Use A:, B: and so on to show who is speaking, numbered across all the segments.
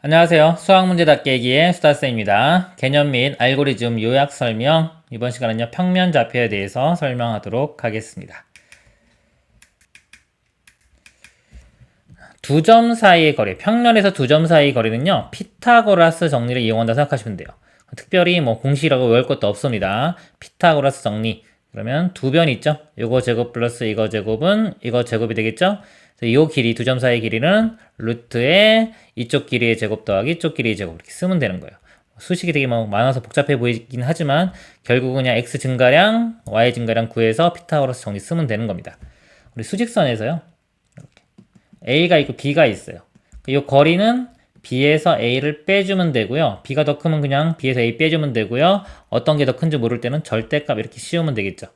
A: 안녕하세요. 수학문제답 깨기의 수다쌤입니다. 개념 및 알고리즘 요약 설명, 이번 시간은요, 평면좌표에 대해서 설명하도록 하겠습니다. 두 점 사이의 거리, 평면에서 두 점 사이의 거리는요, 피타고라스 정리를 이용한다 생각하시면 돼요. 특별히 뭐 공식이라고 외울 것도 없습니다. 피타고라스 정리. 그러면 두 변 있죠? 요거 제곱 플러스 이거 제곱은 이거 제곱이 되겠죠? 이 길이, 두 점 사이의 길이는 루트에 이쪽 길이의 제곱 더하기 이쪽 길이의 제곱 이렇게 쓰면 되는 거예요. 수식이 되게 뭐 많아서 복잡해 보이긴 하지만 결국은 그냥 x 증가량, y 증가량 구해서 피타고라스 정리 쓰면 되는 겁니다. 우리 수직선에서요. A가 있고 B가 있어요. 이 거리는 B에서 A를 빼주면 되고요. B가 더 크면 그냥 B에서 A 빼주면 되고요. 어떤 게 더 큰지 모를 때는 절대값 이렇게 씌우면 되겠죠.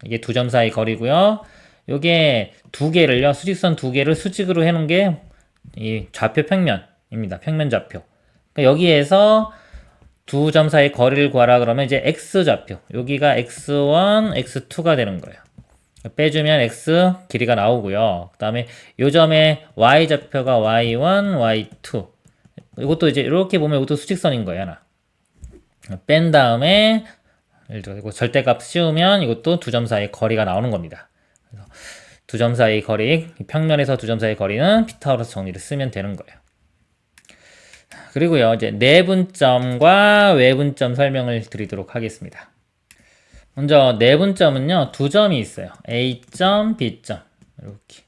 A: 이게 두 점 사이 거리고요. 요게 두 개를요. 수직선 두 개를 수직으로 해놓은 게 이 좌표 평면입니다. 평면 좌표. 그러니까 여기에서 두 점 사이 거리를 구하라 그러면 이제 X좌표. 여기가 X1, X2가 되는 거예요. 빼주면 x 길이가 나오고요. 그 다음에 요 점의 y 좌표가 y1, y2. 이것도 이제 이렇게 보면 이것도 수직선인 거예요, 하나. 뺀 다음에 예를 들어 이거 절대값 씌우면 이것도 두 점 사이 거리가 나오는 겁니다. 두 점 사이 거리, 평면에서 두 점 사이 거리는 피타고라스 정리를 쓰면 되는 거예요. 그리고요, 이제 내분점과 외분점 설명을 드리도록 하겠습니다. 먼저 내분점은요, 두 점이 있어요. A점, B점. 이렇게.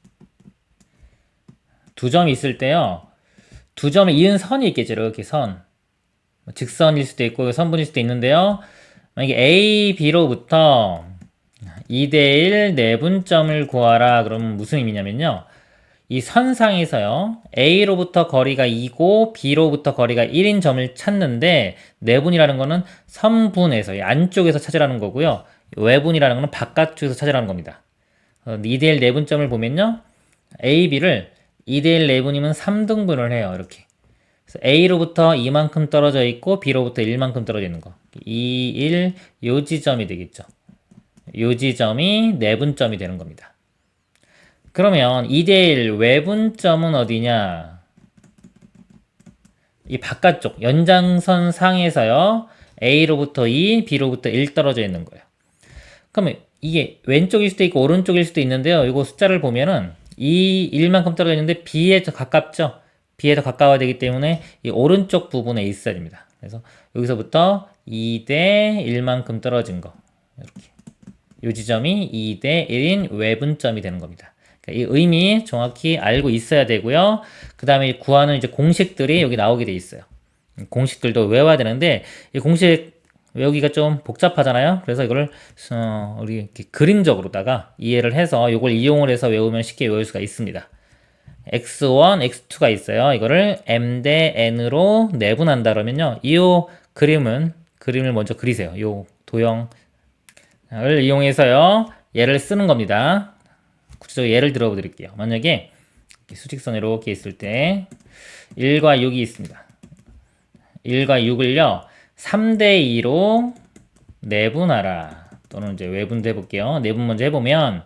A: 두 점이 있을 때요, 두 점에 이은 선이 있겠죠. 이렇게 선. 직선일 수도 있고, 선분일 수도 있는데요. 만약에 A, B로부터 2대1 내분점을 구하라. 그러면 무슨 의미냐면요. 이 선상에서요, A로부터 거리가 2고, B로부터 거리가 1인 점을 찾는데, 내분이라는 거는 선분에서, 안쪽에서 찾으라는 거고요. 외분이라는 거는 바깥쪽에서 찾으라는 겁니다. 2대1 내분점을 보면요, A, B를 2대1 내분이면 3등분을 해요, 이렇게. 그래서 A로부터 이만큼 떨어져 있고, B로부터 1만큼 떨어져 있는 거. 2, 1, 요 지점이 되겠죠. 요 지점이 내분점이 되는 겁니다. 그러면 2대1 외분점은 어디냐? 이 바깥쪽 연장선 상에서요. A로부터 2, B로부터 1 떨어져 있는 거예요. 그러면 이게 왼쪽일 수도 있고 오른쪽일 수도 있는데요. 이거 숫자를 보면은 2, 1만큼 떨어져 있는데 B에 더 가깝죠? B에 더 가까워야 되기 때문에 이 오른쪽 부분에 있어야 됩니다. 그래서 여기서부터 2대 1만큼 떨어진 거. 이렇게. 이 지점이 2대 1인 외분점이 되는 겁니다. 이 의미 정확히 알고 있어야 되고요. 그 다음에 구하는 이제 공식들이 여기 나오게 돼 있어요. 공식들도 외워야 되는데 이 공식 외우기가 좀 복잡하잖아요. 그래서 이거를 우리 이렇게 그림적으로다가 이해를 해서 이걸 이용을 해서 외우면 쉽게 외울 수가 있습니다. x1, x2가 있어요. 이거를 m 대 n으로 내분한다 그러면요. 이 그림을 먼저 그리세요. 이 도형을 이용해서요. 얘를 쓰는 겁니다. 구체적으로 예를 들어 드릴게요. 만약에 수직선 이렇게 있을 때 1과 6이 있습니다. 1과 6을요. 3대2로 내분하라. 또는 이제 외분도 해볼게요. 내분 먼저 해보면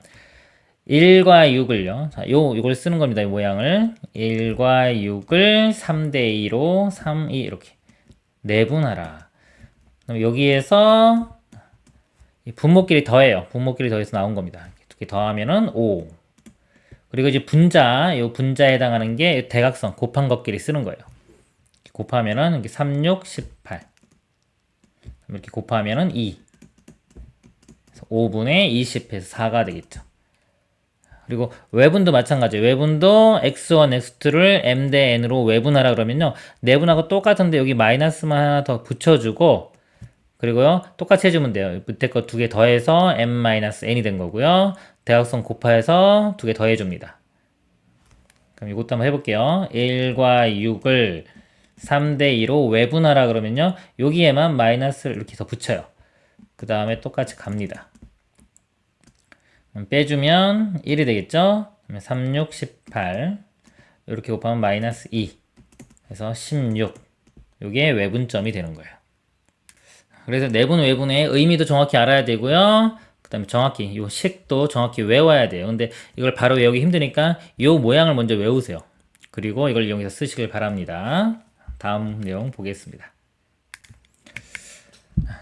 A: 1과 6을요. 자, 요걸 쓰는 겁니다. 이 모양을. 1과 6을 3대2로 3, 2 이렇게 내분하라. 그럼 여기에서 분모끼리 더해요. 분모끼리 더해서 나온 겁니다. 이렇게 더하면은 5. 그리고 이제 분자, 이 분자에 해당하는 게 대각선, 곱한 것끼리 쓰는 거예요. 곱하면은 이렇게 3, 6, 18. 이렇게 곱하면은 2. 5분의 20해서 4가 되겠죠. 그리고 외분도 마찬가지예요. 외분도 x1, x2를 m 대 n으로 외분하라 그러면요. 내분하고 똑같은데 여기 마이너스만 하나 더 붙여주고 그리고요. 똑같이 해주면 돼요. 밑에 거 두 개 더해서 m-n이 된 거고요. 대각선 곱해서 두 개 더해줍니다. 그럼 이것도 한번 해볼게요. 1과 6을 3대2로 외분하라 그러면요. 여기에만 마이너스를 이렇게 더 붙여요. 그 다음에 똑같이 갑니다. 빼주면 1이 되겠죠? 3, 6, 18 이렇게 곱하면 마이너스 2 그래서 16 이게 외분점이 되는 거예요. 그래서 내분 외분의 의미도 정확히 알아야 되고요. 그 다음에 정확히 이 식도 정확히 외워야 돼요. 근데 이걸 바로 외우기 힘드니까 이 모양을 먼저 외우세요. 그리고 이걸 이용해서 쓰시길 바랍니다. 다음 내용 보겠습니다.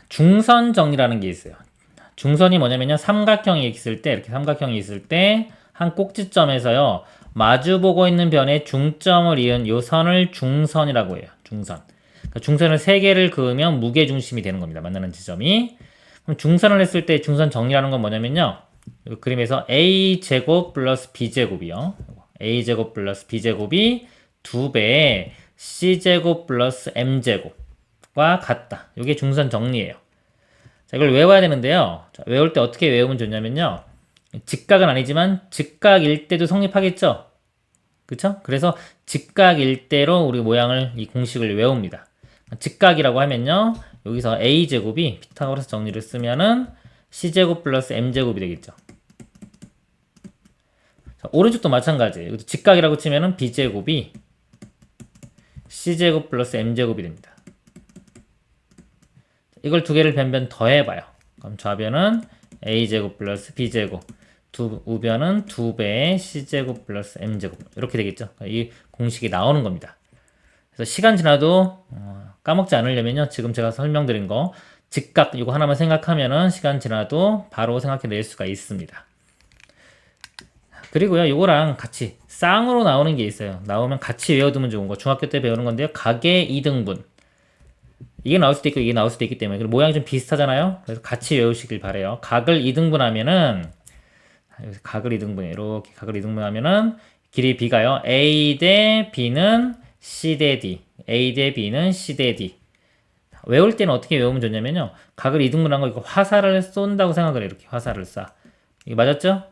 A: 중선 정리라는 게 있어요. 중선이 뭐냐면요. 삼각형이 있을 때, 이렇게 삼각형이 있을 때, 한 꼭지점에서요, 마주보고 있는 변에 중점을 이은 요 선을 중선이라고 해요. 중선. 그러니까 중선을 3개를 그으면 무게중심이 되는 겁니다. 만나는 지점이. 그럼 중선을 했을 때 중선 정리라는 건 뭐냐면요. 이 그림에서 a제곱 플러스 b제곱이요. a제곱 플러스 b제곱이 2배의 c제곱 플러스 m제곱과 같다. 이게 중선 정리예요. 자, 이걸 외워야 되는데요. 자, 외울 때 어떻게 외우면 좋냐면요. 직각은 아니지만 직각일 때도 성립하겠죠? 그쵸? 그래서 직각일 때로 우리 모양을, 이 공식을 외웁니다. 직각이라고 하면요. 여기서 a제곱이 피타고라스 정리를 쓰면은 c제곱 플러스 m제곱이 되겠죠. 자, 오른쪽도 마찬가지예요. 직각이라고 치면은 b제곱이 c제곱 플러스 m제곱이 됩니다. 이걸 두 개를 변변 더해봐요. 그럼 좌변은 a제곱 플러스 b제곱, 우변은 2배의 c제곱 플러스 m제곱, 이렇게 되겠죠. 이 공식이 나오는 겁니다. 그래서 시간 지나도 까먹지 않으려면요, 지금 제가 설명드린 거 직각 이거 하나만 생각하면은 시간 지나도 바로 생각해낼 수가 있습니다. 그리고요, 이거랑 같이 쌍으로 나오는 게 있어요. 나오면 같이 외워두면 좋은 거, 중학교 때 배우는 건데요, 각의 이등분. 이게 나올 수도 있고 이게 나올 수도 있기 때문에 모양이 좀 비슷하잖아요. 그래서 같이 외우시길 바래요. 각을 이등분하면은, 각을 이등분해, 이렇게 각을 이등분하면은 길이 b가요, a 대 b는 c 대 d, a 대 b는 c 대 d. 외울 때는 어떻게 외우면 좋냐면요, 각을 이등분한 거 이거 화살을 쏜다고 생각을 해요. 이렇게 화살을 쏴. 이거 맞았죠?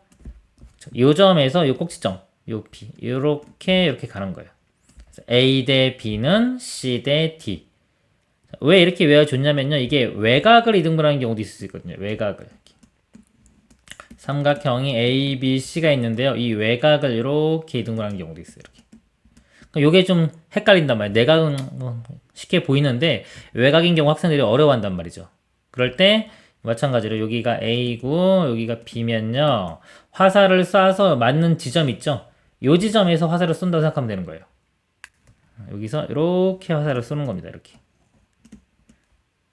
A: 요 점에서 요 꼭지점, 요 b, 이렇게 가는 거예요. 그래서 a 대 b는 c 대 d. 왜 이렇게 외워줬냐면요, 이게 외곽을 이등분하는 경우도 있을 수 있거든요. 외곽을. 삼각형이 A, B, C가 있는데요. 이 외곽을 이렇게 이등분하는 경우도 있어요. 이렇게. 그러니까 요게 좀 헷갈린단 말이에요. 내각은 쉽게 보이는데 외곽인 경우 학생들이 어려워한단 말이죠. 그럴 때 마찬가지로 여기가 A고 여기가 B면요, 화살을 쏴서 맞는 지점 있죠. 요 지점에서 화살을 쏜다고 생각하면 되는 거예요. 여기서 이렇게 화살을 쏘는 겁니다. 이렇게.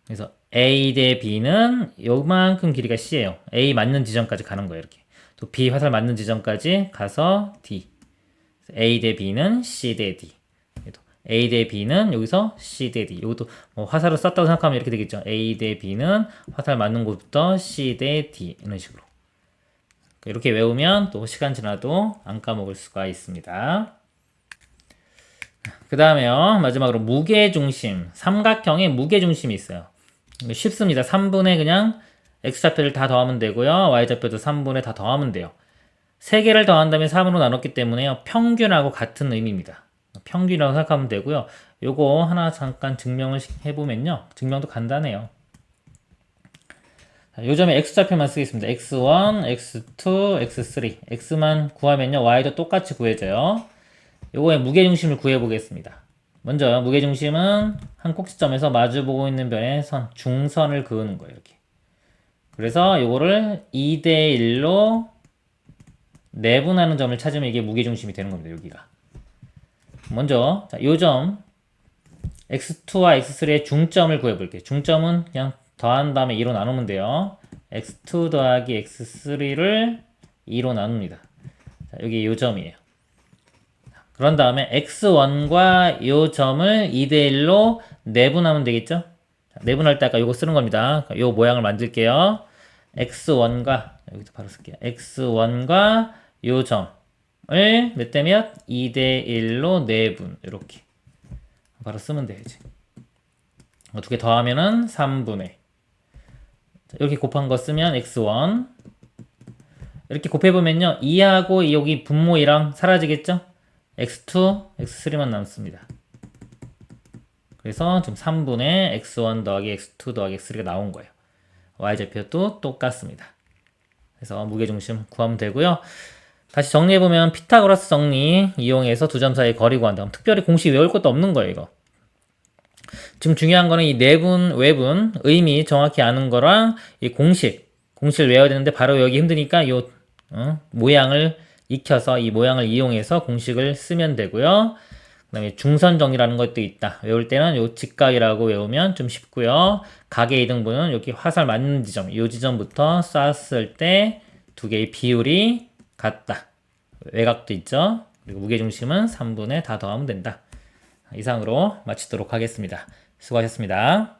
A: 그래서 A 대 B는 요만큼 길이가 C예요. A 맞는 지점까지 가는 거예요. 이렇게. 또 B 화살 맞는 지점까지 가서 D. A 대 B는 C 대 D. A 대 B는 여기서 C 대 D. 이것도 뭐 화살을 쐈다고 생각하면 이렇게 되겠죠. A 대 B는 화살 맞는 곳부터 C 대 D. 이런 식으로. 이렇게 외우면 또 시간 지나도 안 까먹을 수가 있습니다. 그 다음에요, 마지막으로 무게중심. 삼각형에 무게중심이 있어요. 쉽습니다. 3분의 그냥 x좌표를 다 더하면 되고요. y좌표도 3분의 다 더하면 돼요. 3개를 더한 다음에 3으로 나눴기 때문에요, 평균하고 같은 의미입니다. 평균이라고 생각하면 되고요. 요거 하나 잠깐 증명을 해보면요, 증명도 간단해요. 요점에 x좌표만 쓰겠습니다. x1, x2, x3. x만 구하면요, y도 똑같이 구해져요. 요거의 무게중심을 구해보겠습니다. 먼저 무게중심은 한 꼭지점에서 마주보고 있는 변의 선, 중선을 그으는 거예요. 이렇게. 그래서 요거를 2대 1로 내분하는 점을 찾으면 이게 무게중심이 되는 겁니다. 여기가. 먼저 요 점 x2와 x3의 중점을 구해볼게요. 중점은 그냥 더한 다음에 2로 나누면 돼요. x2 더하기 x3를 2로 나눕니다. 자, 여기 요 점이에요. 그런 다음에 x1과 요 점을 2대 1로 내분하면 되겠죠? 자, 내분할 때 아까 요거 쓰는 겁니다. 요 모양을 만들게요. x1과, 여기서 바로 쓸게요. x1과 요 점을 몇 대 몇? 2대 1로 내분. 이렇게. 바로 쓰면 돼야지. 두 개 더하면은 3분의. 자, 이렇게 곱한 거 쓰면 x1. 이렇게 곱해보면요, 2하고 여기 분모이랑 sa라지겠죠? x2, x3만 남습니다. 그래서 지금 3분의 x1 더하기 x2 더하기 x3가 나온 거예요. y좌표도 똑같습니다. 그래서 무게중심 구하면 되고요. 다시 정리해보면 피타고라스 정리 이용해서 두 점 사이의 거리 구한다. 특별히 공식 외울 것도 없는 거예요, 이거. 지금 중요한 거는 이 내분, 외분, 의미 정확히 아는 거랑 이 공식을 외워야 되는데 바로 외우기 힘드니까 요 모양을 익혀서 이 모양을 이용해서 공식을 쓰면 되고요. 그다음에 중선 정리라는 것도 있다. 외울 때는 요 직각이라고 외우면 좀 쉽고요. 각의 이등분은 여기 화살 맞는 지점, 이 지점부터 쐈을 때 두 개의 비율이 같다. 외곽도 있죠. 그리고 무게중심은 3분의 다 더하면 된다. 이상으로 마치도록 하겠습니다. 수고하셨습니다.